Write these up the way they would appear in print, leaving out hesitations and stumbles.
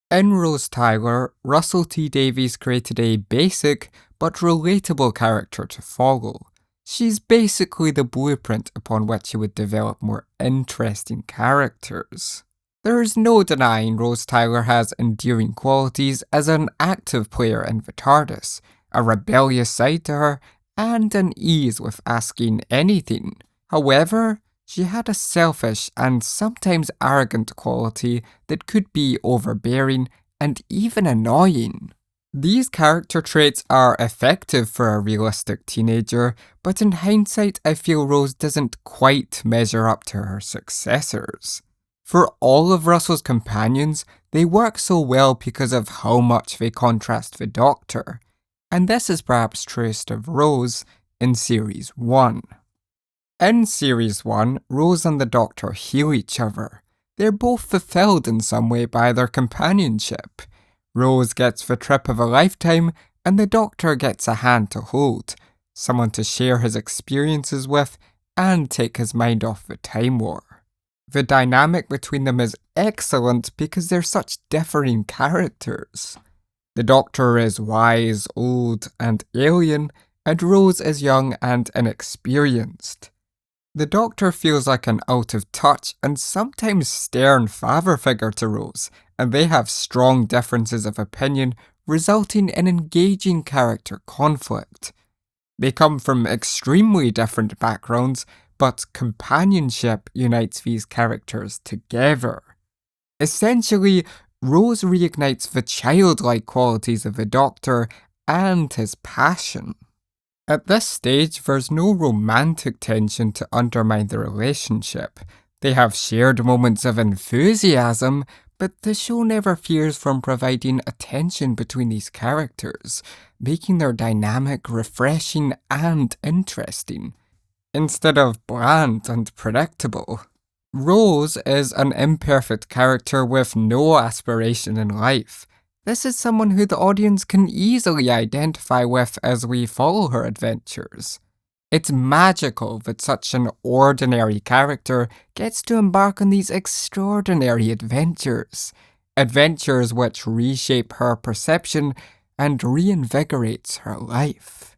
In Rose Tyler, Russell T Davies created a basic but relatable character to follow. She's basically the blueprint upon which he would develop more interesting characters. There's no denying Rose Tyler has endearing qualities as an active player in the TARDIS, a rebellious side to her, and an ease with asking anything. However, she had a selfish and sometimes arrogant quality that could be overbearing and even annoying. These character traits are effective for a realistic teenager, but in hindsight, I feel Rose doesn't quite measure up to her successors. For all of Russell's companions, they work so well because of how much they contrast the Doctor, and this is perhaps truest of Rose in Series 1. In Series 1, Rose and the Doctor heal each other. They're both fulfilled in some way by their companionship. Rose gets the trip of a lifetime, and the Doctor gets a hand to hold, someone to share his experiences with and take his mind off the Time War. The dynamic between them is excellent because they're such differing characters. The Doctor is wise, old, and alien, and Rose is young and inexperienced. The Doctor feels like an out-of-touch and sometimes stern father figure to Rose, and they have strong differences of opinion, resulting in engaging character conflict. They come from extremely different backgrounds, but companionship unites these characters together. Essentially, Rose reignites the childlike qualities of the Doctor and his passion. At this stage, there's no romantic tension to undermine the relationship. They have shared moments of enthusiasm, but the show never fears from providing a tension between these characters, making their dynamic refreshing and interesting, instead of bland and predictable. Rose is an imperfect character with no aspiration in life. This is someone who the audience can easily identify with as we follow her adventures. It's magical that such an ordinary character gets to embark on these extraordinary adventures. Adventures which reshape her perception and reinvigorates her life.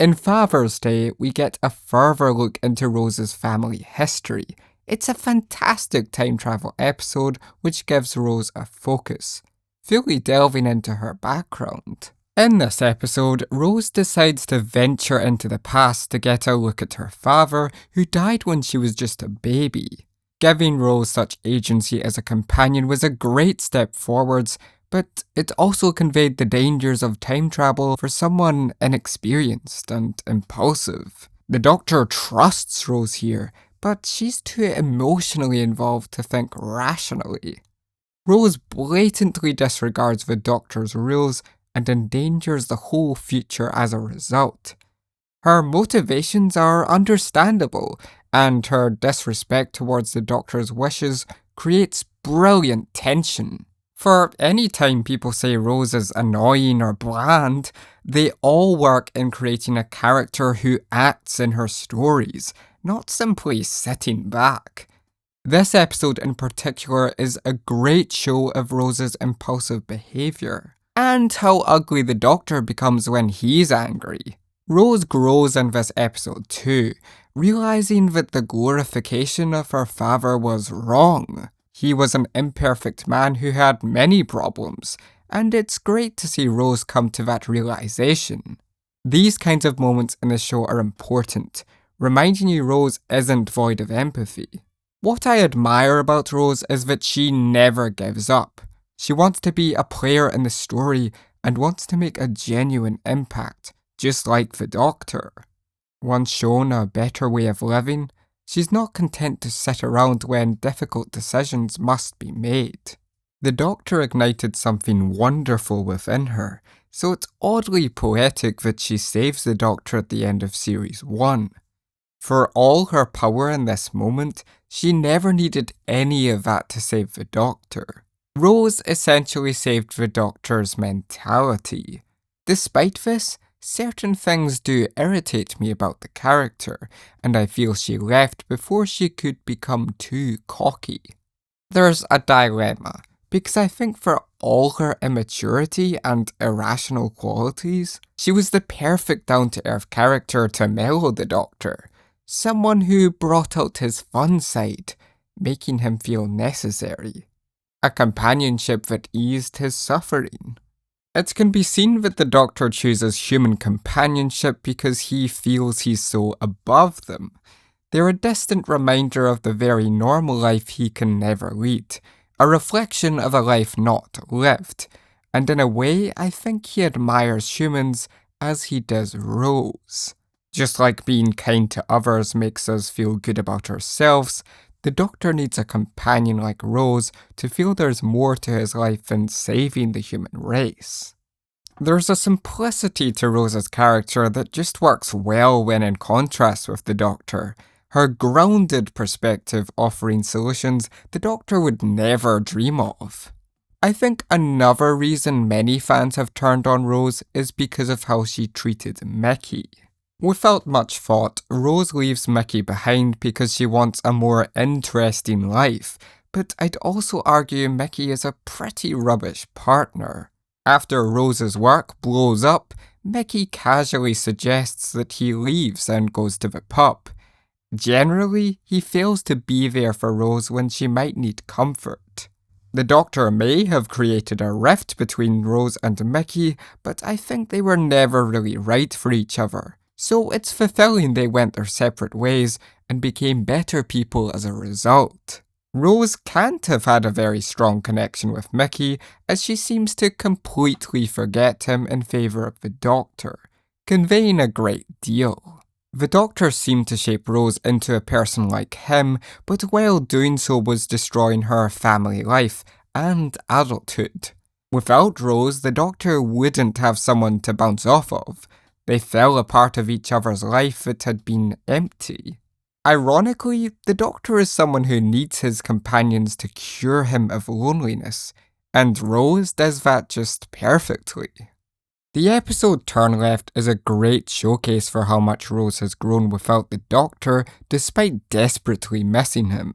In Father's Day, we get a further look into Rose's family history. It's a fantastic time travel episode which gives Rose a focus, fully delving into her background. In this episode, Rose decides to venture into the past to get a look at her father, who died when she was just a baby. Giving Rose such agency as a companion was a great step forwards, but it also conveyed the dangers of time travel for someone inexperienced and impulsive. The Doctor trusts Rose here, but she's too emotionally involved to think rationally. Rose blatantly disregards the Doctor's rules and endangers the whole future as a result. Her motivations are understandable, and her disrespect towards the Doctor's wishes creates brilliant tension. For any time people say Rose is annoying or bland, they all work in creating a character who acts in her stories, not simply sitting back. This episode in particular is a great show of Rose's impulsive behaviour, and how ugly the Doctor becomes when he's angry. Rose grows in this episode too, realising that the glorification of her father was wrong. He was an imperfect man who had many problems, and it's great to see Rose come to that realisation. These kinds of moments in the show are important, reminding you Rose isn't void of empathy. What I admire about Rose is that she never gives up. She wants to be a player in the story and wants to make a genuine impact, just like the Doctor. Once shown a better way of living, she's not content to sit around when difficult decisions must be made. The Doctor ignited something wonderful within her, so it's oddly poetic that she saves the Doctor at the end of Series 1. For all her power in this moment, she never needed any of that to save the Doctor. Rose essentially saved the Doctor's mentality. Despite this, certain things do irritate me about the character, and I feel she left before she could become too cocky. There's a dilemma. because I think for all her immaturity and irrational qualities, she was the perfect down-to-earth character to mellow the Doctor. Someone who brought out his fun side, making him feel necessary. A companionship that eased his suffering. It can be seen that the Doctor chooses human companionship because he feels he's so above them. They're a distant reminder of the very normal life he can never lead, a reflection of a life not lived, and in a way I think he admires humans as he does Rose. Just like being kind to others makes us feel good about ourselves, the Doctor needs a companion like Rose to feel there's more to his life than saving the human race. There's a simplicity to Rose's character that just works well when in contrast with the Doctor. Her grounded perspective offering solutions the Doctor would never dream of. I think another reason many fans have turned on Rose is because of how she treated Mickey. Without much thought, Rose leaves Mickey behind because she wants a more interesting life, but I'd also argue Mickey is a pretty rubbish partner. After Rose's work blows up, Mickey casually suggests that he leaves and goes to the pub. Generally, he fails to be there for Rose when she might need comfort. The Doctor may have created a rift between Rose and Mickey, but I think they were never really right for each other, so it's fulfilling they went their separate ways and became better people as a result. Rose can't have had a very strong connection with Mickey, as she seems to completely forget him in favour of the Doctor, conveying a great deal. The Doctor seemed to shape Rose into a person like him, but while doing so was destroying her family life and adulthood. Without Rose, the Doctor wouldn't have someone to bounce off of. They fell a part of each other's life that had been empty. Ironically, the Doctor is someone who needs his companions to cure him of loneliness, and Rose does that just perfectly. The episode Turn Left is a great showcase for how much Rose has grown without the Doctor, despite desperately missing him.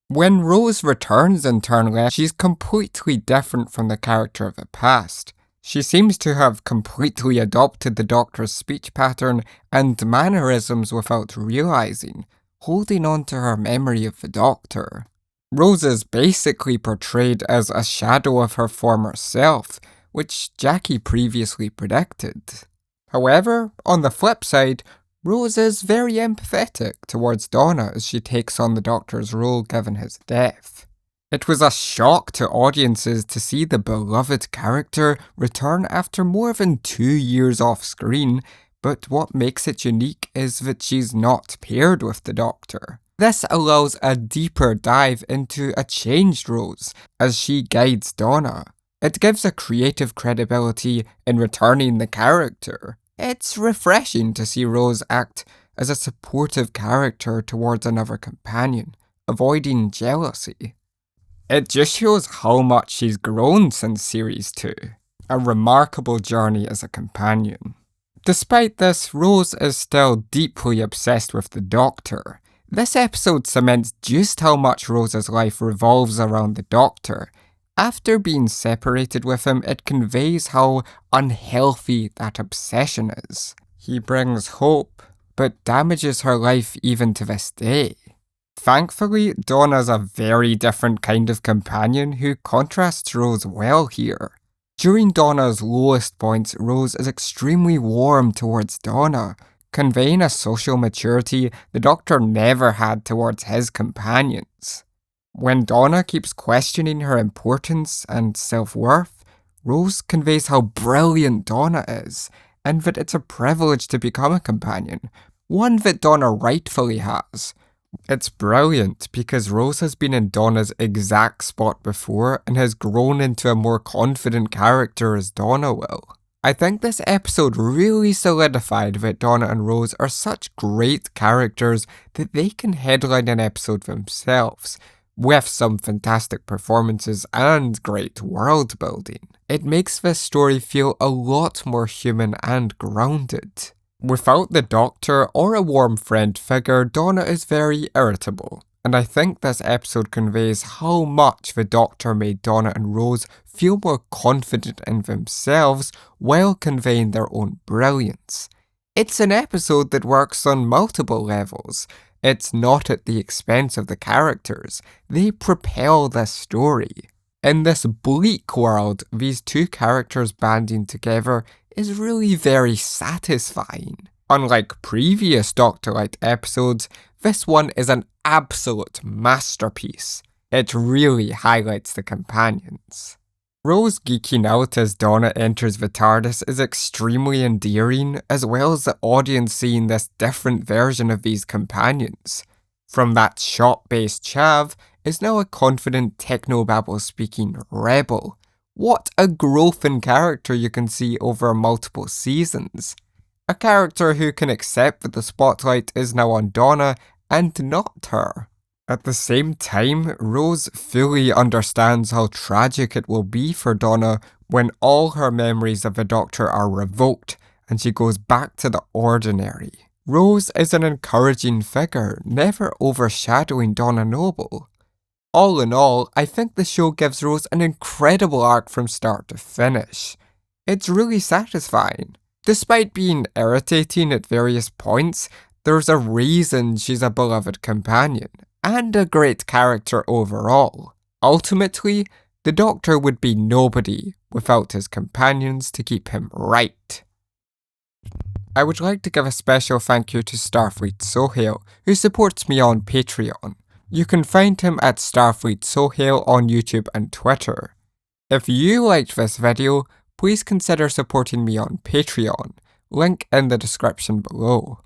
When Rose returns in Turn Left, she's completely different from the character of the past. She seems to have completely adopted the Doctor's speech pattern and mannerisms without realising, holding on to her memory of the Doctor. Rose is basically portrayed as a shadow of her former self, which Jackie previously predicted. However, on the flip side, Rose is very empathetic towards Donna as she takes on the Doctor's role given his death. It was a shock to audiences to see the beloved character return after more than 2 years off screen, but what makes it unique is that she's not paired with the Doctor. This allows a deeper dive into a changed Rose as she guides Donna. It gives a creative credibility in returning the character. It's refreshing to see Rose act as a supportive character towards another companion, avoiding jealousy. It just shows how much she's grown since Series 2. A remarkable journey as a companion. Despite this, Rose is still deeply obsessed with the Doctor. This episode cements just how much Rose's life revolves around the Doctor. After being separated with him, it conveys how unhealthy that obsession is. He brings hope, but damages her life even to this day. Thankfully, Donna's a very different kind of companion who contrasts Rose well here. During Donna's lowest points, Rose is extremely warm towards Donna, conveying a social maturity the Doctor never had towards his companions. When Donna keeps questioning her importance and self-worth, Rose conveys how brilliant Donna is, and that it's a privilege to become a companion, one that Donna rightfully has. It's brilliant because Rose has been in Donna's exact spot before and has grown into a more confident character as Donna will. I think this episode really solidified that Donna and Rose are such great characters that they can headline an episode themselves, with some fantastic performances and great world building. It makes this story feel a lot more human and grounded. Without the Doctor or a warm friend figure, Donna is very irritable. And I think this episode conveys how much the Doctor made Donna and Rose feel more confident in themselves while conveying their own brilliance. It's an episode that works on multiple levels. It's not at the expense of the characters. They propel this story. In this bleak world, these two characters banding together is really very satisfying. Unlike previous Doctor Light episodes, this one is an absolute masterpiece. It really highlights the companions. Rose geeking out as Donna enters the TARDIS is extremely endearing, as well as the audience seeing this different version of these companions. From that shop-based chav is now a confident technobabble speaking rebel. What a growth in character you can see over multiple seasons. A character who can accept that the spotlight is now on Donna and not her. At the same time, Rose fully understands how tragic it will be for Donna when all her memories of the Doctor are revoked and she goes back to the ordinary. Rose is an encouraging figure, never overshadowing Donna Noble. All in all, I think the show gives Rose an incredible arc from start to finish. It's really satisfying. Despite being irritating at various points, there's a reason she's a beloved companion, and a great character overall. Ultimately, the Doctor would be nobody without his companions to keep him right. I would like to give a special thank you to Starfleet Sohail, who supports me on Patreon. You can find him at Starfleet Sohail on YouTube and Twitter. If you liked this video, please consider supporting me on Patreon, link in the description below.